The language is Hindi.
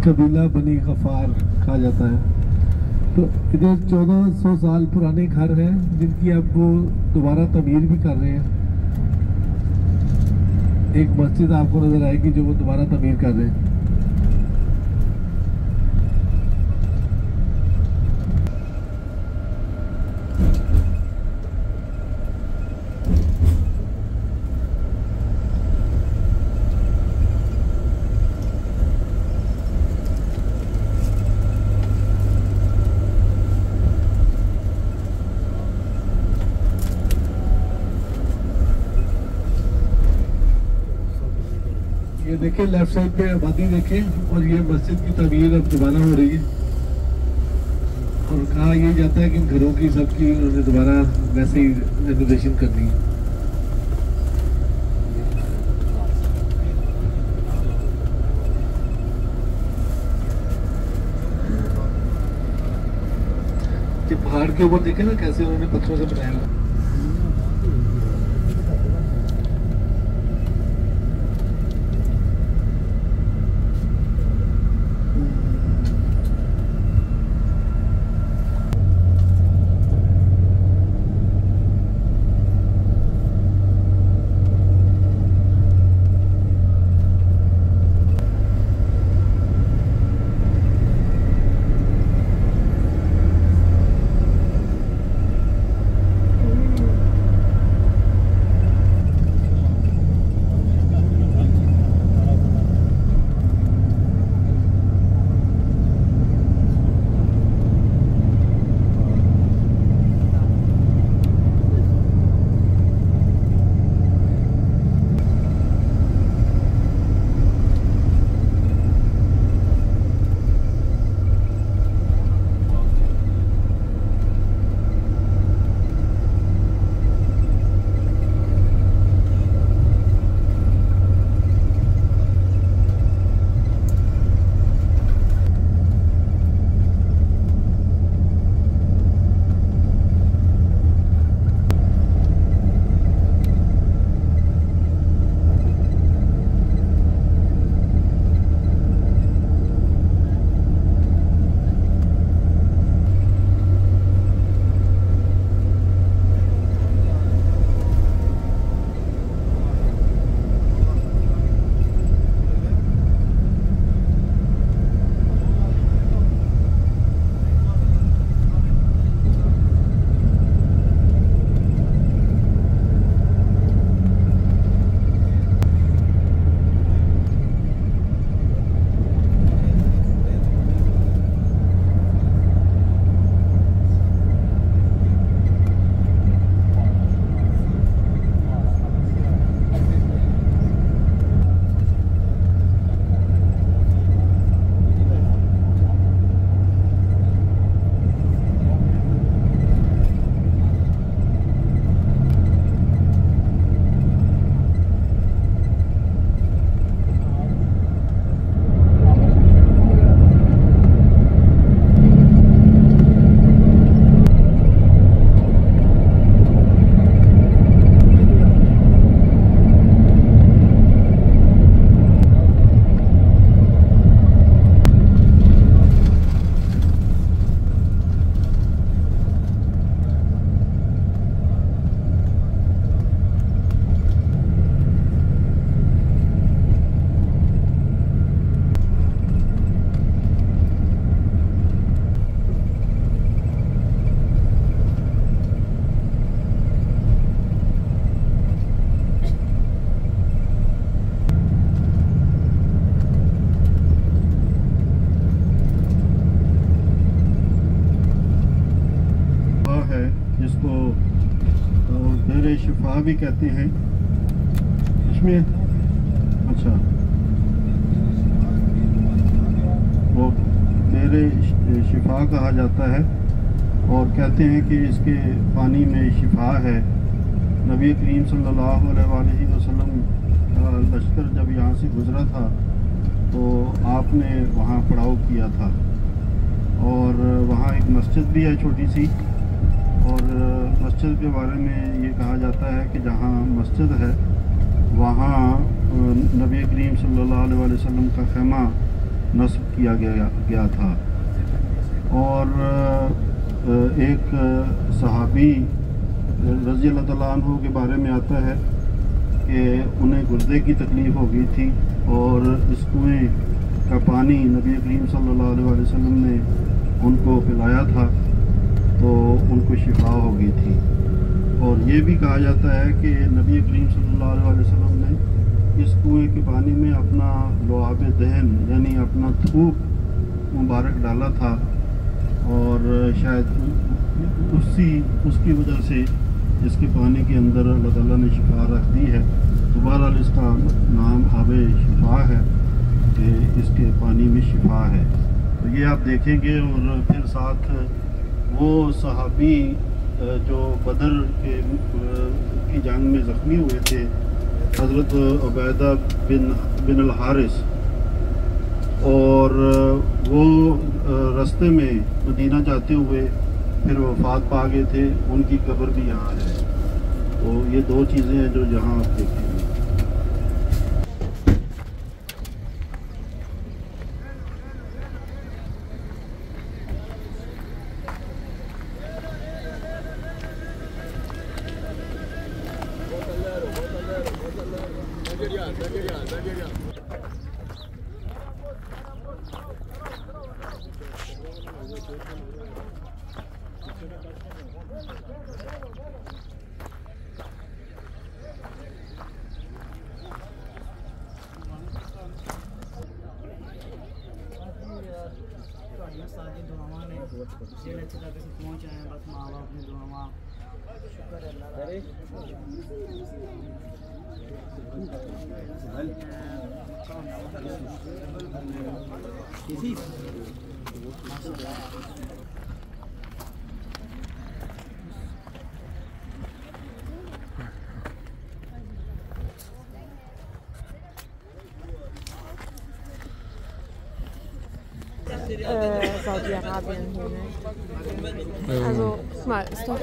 कबीला बनी गफार कहा जाता है। तो इधर 1400 साल पुराने घर हैं जिनकी अब वो दोबारा तमीर भी कर रहे हैं। एक मस्जिद आपको नजर आएगी जो वो दोबारा तमीर कर रहे हैं। ये देखें लेफ्ट साइड पे आबादी देखें और ये मस्जिद की तमीर अब दोबारा हो रही है। और कहा यह जाता है कि इन घरों की सबकी उन्होंने दोबारा वैसे ही रेनोवेशन करनी है। ये पहाड़ के ऊपर देखें ना कैसे उन्होंने पत्थरों से बनाया हुआ। शिफा भी कहते हैं इसमें। अच्छा, वो मेरे शिफा कहा जाता है और कहते हैं कि इसके पानी में शिफा है। नबी करीम सल्लल्लाहु अलैहि वसल्लम लश्कर जब यहाँ से गुज़रा था तो आपने वहाँ पड़ाव किया था और वहाँ एक मस्जिद भी है छोटी सी। और मस्जिद के बारे में ये कहा जाता है कि जहाँ मस्जिद है वहाँ नबी करीम सल्लल्लाहु अलैहि वसल्लम का ख़ैमा नस्ब किया गया था। और एक सहाबी रज़ी अल्लाह तआला अन्हु के बारे में आता है कि उन्हें गुर्दे की तकलीफ़ हो गई थी और इस कुएँ का पानी नबी करीम सल्लल्लाहु अलैहि वसल्लम ने उनको पिलाया था तो उनको शिफा हो गई थी। और ये भी कहा जाता है कि नबी करीम सल्लल्लाहु अलैहि वसल्लम ने इस कुएँ के पानी में अपना लुआब दहन यानी अपना थूक मुबारक डाला था और शायद उसकी वजह से इसके पानी के अंदर अल्लाह ताला ने शिफा रख दी है। तो बहरहाल इसका नाम आबे शिफा है कि इसके पानी में शिफा है। तो ये आप देखेंगे। और फिर साथ वो सहाबी जो बदर की जंग में ज़ख्मी हुए थे, हज़रत उबैदा बिन अल हारिस, और वो रास्ते में मदीना जाते हुए फिर वफ़ात पा गए थे, उनकी कब्र भी यहाँ है। तो ये दो चीज़ें हैं जो यहाँ आप देखेंगे। अच्छे तरीके से पहुँच रहे हैं, बस माँ बाप ने दुआ शुक्र Saudi-Arabien hier, ne? Also, guck mal, ist doch